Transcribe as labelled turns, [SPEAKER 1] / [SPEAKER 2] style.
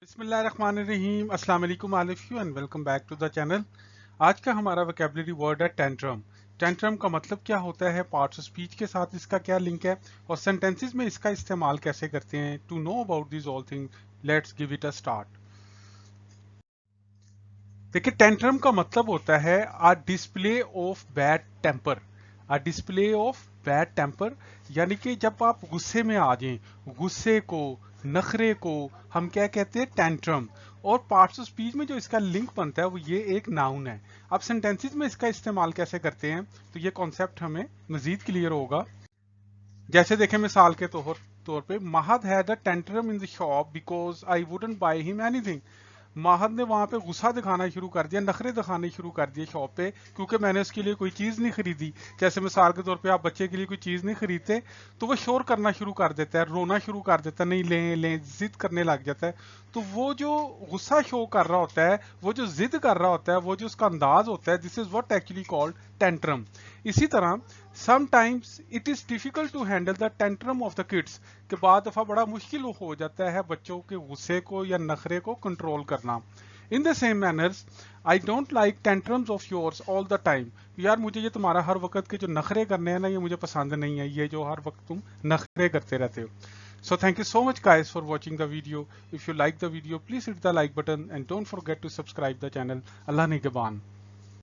[SPEAKER 1] बिस्मिल्लाहिर्रहमानिर्रहीम अस्सलाम वालेकुम all of you and welcome back to the channel. आज का हमारा वोकैबुलरी वर्ड है टेंट्रम। टेंट्रम का मतलब क्या होता है, पार्ट्स ऑफ स्पीच के साथ इसका क्या लिंक है और सेंटेंसेस में इसका इस्तेमाल कैसे करते हैं। To know about this all thing let's give it a start. देखिए, टेंट्रम का मतलब होता है a display of bad temper. A display of bad temper यानी कि जब आप गुस्से में आ जाएं, गुस्से को, नखरे को हम क्या कहते हैं, टेंट्रम। और पार्ट्स ऑफ स्पीच में जो इसका लिंक बनता है वो ये एक नाउन है। अब सेंटेंसेस में इसका इस्तेमाल कैसे करते हैं तो ये कॉन्सेप्ट हमें मजीद क्लियर होगा। जैसे देखें, मिसाल के तौर पे Mahad had a tantrum in the shop because I wouldn't buy him anything. Mahad ने वहां पे गुस्सा दिखाना शुरू कर दिया, नखरे दिखाने शुरू कर दिए शॉप पे, क्योंकि मैंने उसके लिए कोई चीज नहीं खरीदी। जैसे मिसाल के तौर पे आप बच्चे के लिए कोई चीज नहीं खरीदते तो वो शोर करना शुरू कर देता है, रोना शुरू कर देता है, नहीं लें लें, जिद करने लग जाता है। तो वो जो गुस्सा शो कर रहा होता है, वो जो जिद कर रहा होता है, वो जो उसका अंदाज होता है, this is what actually called tantrum. इसी तरह sometimes it is difficult to handle the tantrum of the kids, कि बाद दफा बड़ा मुश्किल हो जाता है बच्चों के गुस्से को या नखरे को कंट्रोल करना। In the same manners I don't like tantrums of yours all the time. यार मुझे ये तुम्हारा हर वक्त के जो नखरे करने हैं ना, ये मुझे पसंद नहीं है, ये जो हर वक्त तुम नखरे करते रहते हो। So thank you so much guys for watching the video. If you like the video, please hit the like button and don't forget to subscribe the channel. Allah Nigaban.